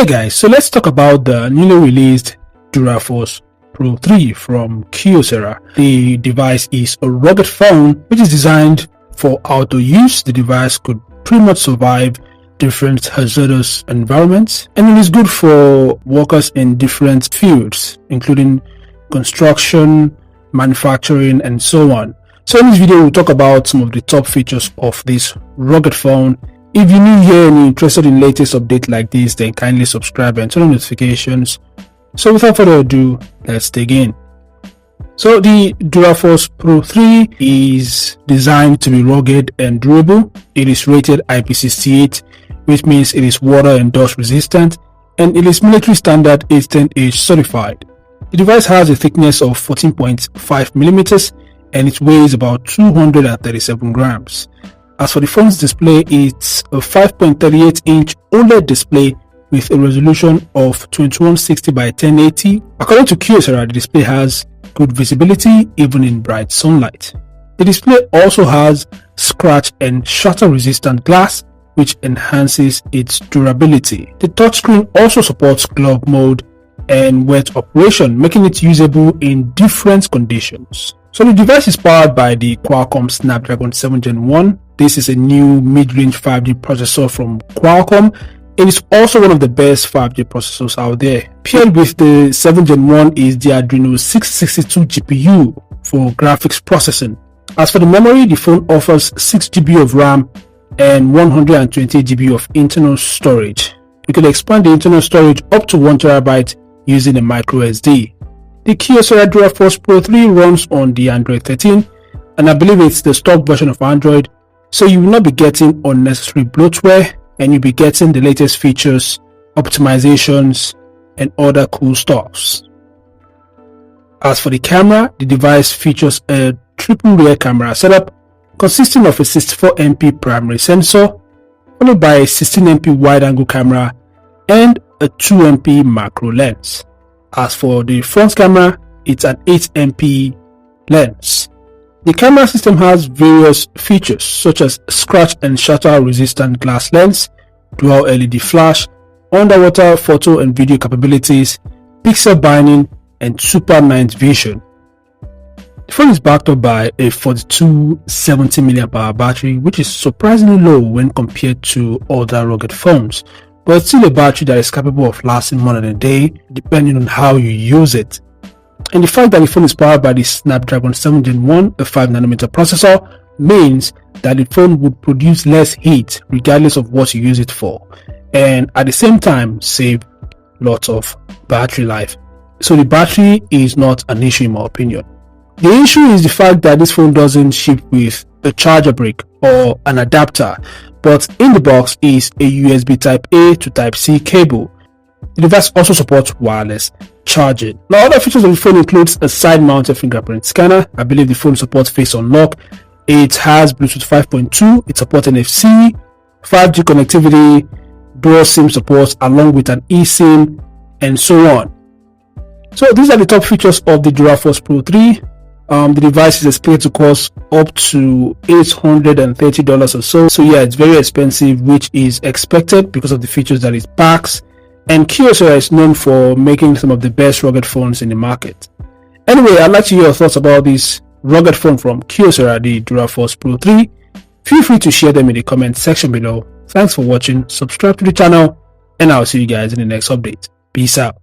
Hey guys, so let's talk about the newly released Duraforce Pro 3 from Kyocera. The device is a rugged phone which is designed for outdoor use. The device could pretty much survive different hazardous environments, and it is good for workers in different fields including construction, manufacturing, and so on. So in this video we'll talk about some of the top features of this rugged phone. If you're new here and you're interested in latest updates like this, then kindly subscribe and turn on notifications. So without further ado, let's dig in. So the Duraforce Pro 3 is designed to be rugged and durable. It is rated IP68, which means it is water and dust resistant, and it is military standard 810H certified. The device has a thickness of 14.5 millimeters and it weighs about 237 grams. As for the phone's display, it's a 5.38-inch OLED display with a resolution of 2160 by 1080. According to Kyocera, the display has good visibility even in bright sunlight. The display also has scratch and shatter resistant glass, which enhances its durability. The touchscreen also supports glove mode and wet operation, making it usable in different conditions. So the device is powered by the Qualcomm Snapdragon 7 Gen 1. This is a new mid-range 5G processor from Qualcomm. It is also one of the best 5G processors out there. Paired with the 7 Gen 1 is the Adreno 662 GPU for graphics processing. As for the memory, the phone offers 6 GB of RAM and 128 GB of internal storage. You can expand the internal storage up to 1 TB using a micro SD. The Kyocera Duraforce Pro 3 runs on the Android 13, and I believe it's the stock version of Android, so you will not be getting unnecessary bloatware and you'll be getting the latest features, optimizations, and other cool stuffs. As for the camera, the device features a triple rear camera setup consisting of a 64MP primary sensor, followed by a 16MP wide-angle camera and a 2MP macro lens. As for the front camera, it's an 8MP lens. The camera system has various features such as scratch and shatter resistant glass lens, dual LED flash, underwater photo and video capabilities, pixel binding, and super night vision. The phone is backed up by a 4270 mAh battery, which is surprisingly low when compared to other rugged phones, but it's still a battery that is capable of lasting more than a day depending on how you use it. And the fact that the phone is powered by the Snapdragon 7 Gen 1, a 5nm processor, means that the phone would produce less heat regardless of what you use it for, and at the same time save lots of battery life. So the battery is not an issue in my opinion. The issue is the fact that this phone doesn't ship with a charger brick or an adapter, but in the box is a USB Type A to Type C cable. The device also supports wireless charging. Now, other features of the phone includes a side-mounted fingerprint scanner. I believe the phone supports face unlock. It has Bluetooth 5.2. It supports NFC, 5G connectivity, dual SIM support, along with an eSIM, and so on. So these are the top features of the Duraforce Pro 3. The device is expected to cost up to $830 or so. So yeah, it's very expensive, which is expected because of the features that it packs. And Kyocera is known for making some of the best rugged phones in the market. Anyway, I'd like to hear your thoughts about this rugged phone from Kyocera, the Duraforce Pro 3. Feel free to share them in the comment section below. Thanks for watching, subscribe to the channel, and I'll see you guys in the next update. Peace out.